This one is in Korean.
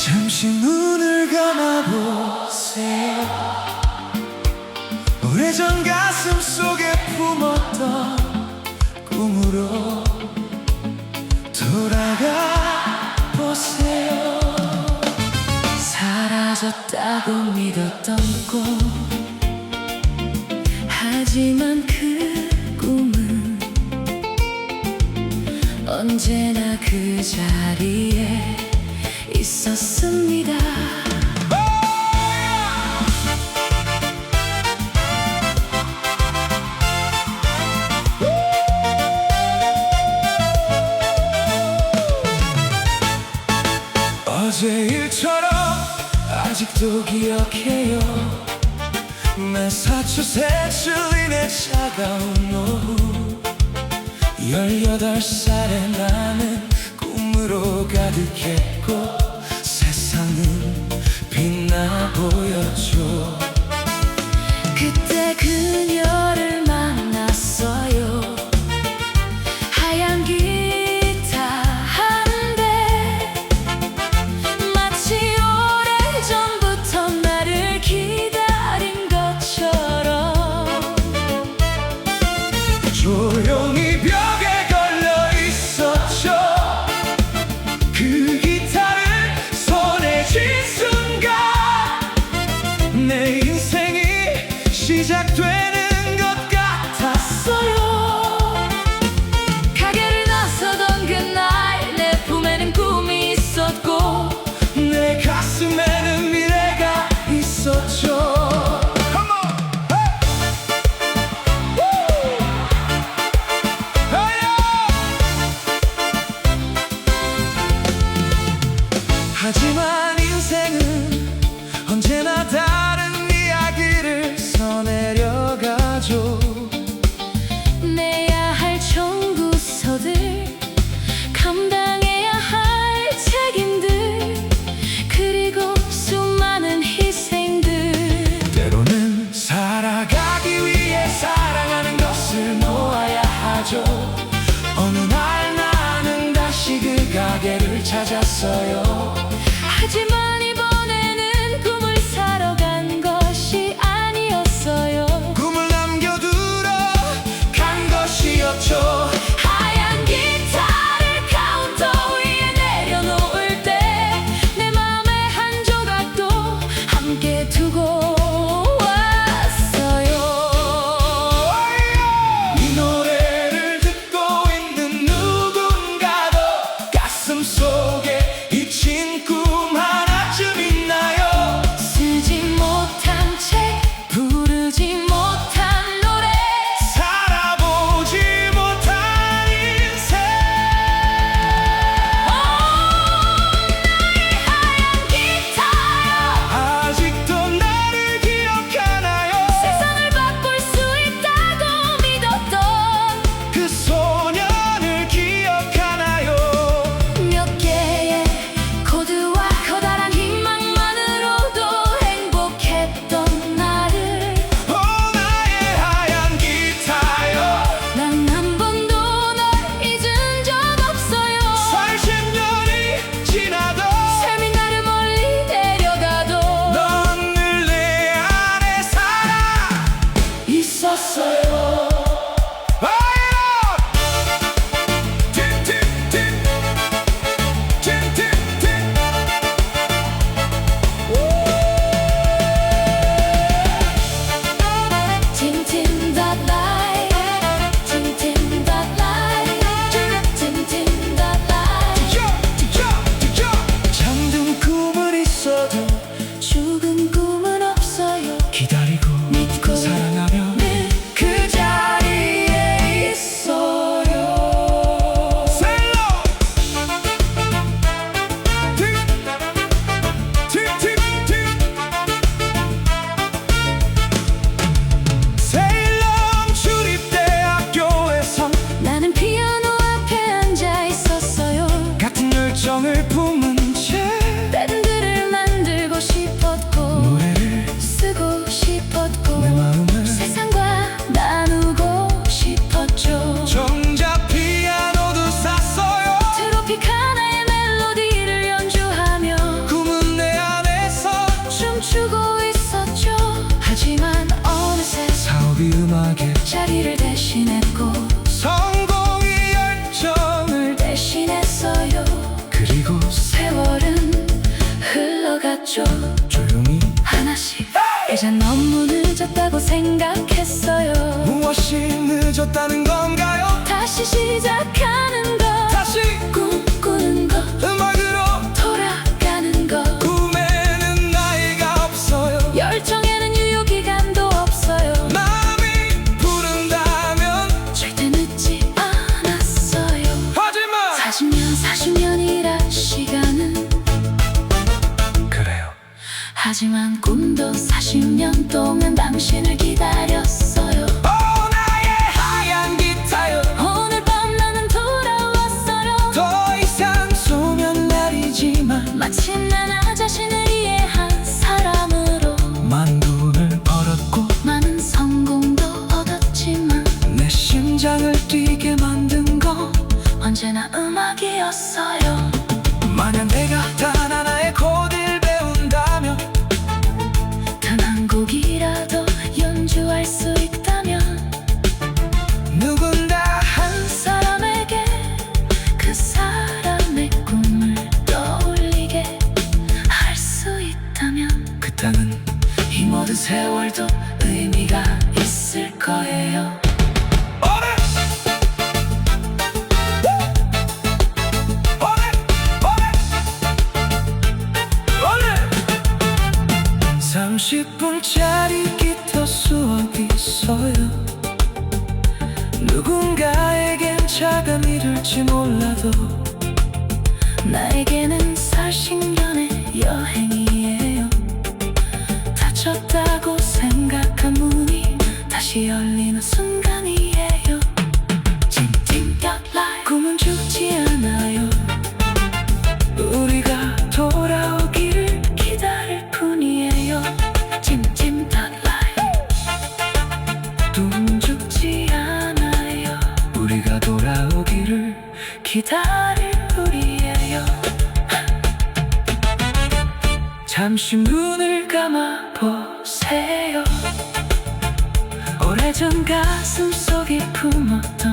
잠시 눈을 감아보세요. 오래전 가슴 속에 품었던 꿈으로 돌아가 보세요. 사라졌다고 믿었던 꿈, 하지만 그 꿈은 언제나 그 자리에 있었습니다. 어제 일처럼 아직도 기억해요. 매사추세츠인의 차가운 오후, 18살의 나는 꿈으로 가득했고 세상은 빛나 보였죠. 그때 그녀를 만났어요. 하얀 기타 한 대, 마치 오래전부터 나를 기다린 것처럼 조용히 벽에 걸려 있었죠. 그 기타를 손에 쥔 순간 내 인생이 시작되는 것 같았어요. 가게를 나서던 그날 내 품에는 꿈이 있었고 내 가슴에는 미래가 있었죠. Come on! Hey! Woo! Hey! 하지만 인생은 언제나 다른 이야기를 써내려가죠. 내야 할 청구서들, 감당해야 할 책임들, 그리고 수많은 희생들. 때로는 살아가기 위해 사랑하는 것을 놓아야 하죠. 어느 날 나는 다시 그 가게를 찾았어요. 하지만 이번에는 꿈을 사러 간 것이 아니었어요. 꿈을 남겨두러 간 것이었죠. 하얀 기타를 카운터 위에 내려놓을 때 내 맘의 한 조각도 함께 두고 왔어요. 이 노래를 듣고 있는 누군가도 가슴 속에 잊힌 꿈 하나쯤 있나요? 쓰지 못한 책, 부르지 못한 노래, 살아보지 못한 인생. 나의 하얀 기타요, 아직도 나를 기억하나요? 세상을 바꿀 수 있다고 믿었던 그 소년을 기억하나요? 몇 개의 코드와 커다란 희망만으로도 행복했던 나를 오 나의 하얀 기타요. 난 한 번도 널 잊은 적 없어요. 40년이 지나도 삶이 나를 멀리 데려가도 넌 늘 내 안에 살아 있었어요. Tim that lie, Tim that lie, Tim that lie. 잠든 꿈은 있어도 죽은 꿈은 없어요. 기다리고 믿고 사랑하며 늘 그 자리에 있어요. 세일럼 주립대학교에선 나는 피아노 앞에 앉아 있었어요. 같은 열정을 품은 채 밴드를 만들고 싶었고 노래를 쓰고 싶었고 내 마음을 세상 포기를 대신했고 성공이 열정을 대신했어요. 그리고 세월은 흘러갔죠. 조용히 하나씩 이젠 너무 늦었다고 생각했어요. 무엇이 늦었다는 건가요? 다시 시작하는 것, 다시 꿈꾸는 것, 음악으로 돌아가는 것. 꿈에는 나이가 없어요. 열정에는 유효기간도 없어요. 마음이 부른다면 절대 늦지 않았어요. 하지만 40년이라 시간은 그래요. 하지만 꿈도 40년 동안 당신을 기다렸어요. 오 나의 하얀 기타요. 오늘 밤 나는 돌아왔어요. 더 이상 소년 날이지만 마침 나 자신을 이해한 사람으로 많은 돈을 벌었고 많은 성공도 얻었지만 내 심장을 뛰게 만든 건 언제나 음악이었어요. 만약 내가 단 하나의 코드를 배운다면 단 한 곡이라도 연주할 수 있다면 누군가 한 사람에게 그 사람의 꿈을 떠올리게 할 수 있다면 그 땅은 이 모든 세월도 의미가 있을 거예요. 오래 오래 30분짜리 기타 수업이 있어요. 누군가에겐 자감이 될지 몰라도 나에게는 40년의 여행이에요. 닫혔다고 생각한 문이 다시 열리는 순간이에요. 찡찡딱 꿈은 죽지 않아요. 우리가 돌아오기를 기다릴 뿐이에요. 찜찜딱 꿈은 죽지 않아요. 우리가 돌아오기를 기다릴 뿐이에요. 잠시 눈을 감아 보세요. 오래전 가슴 속에 품었던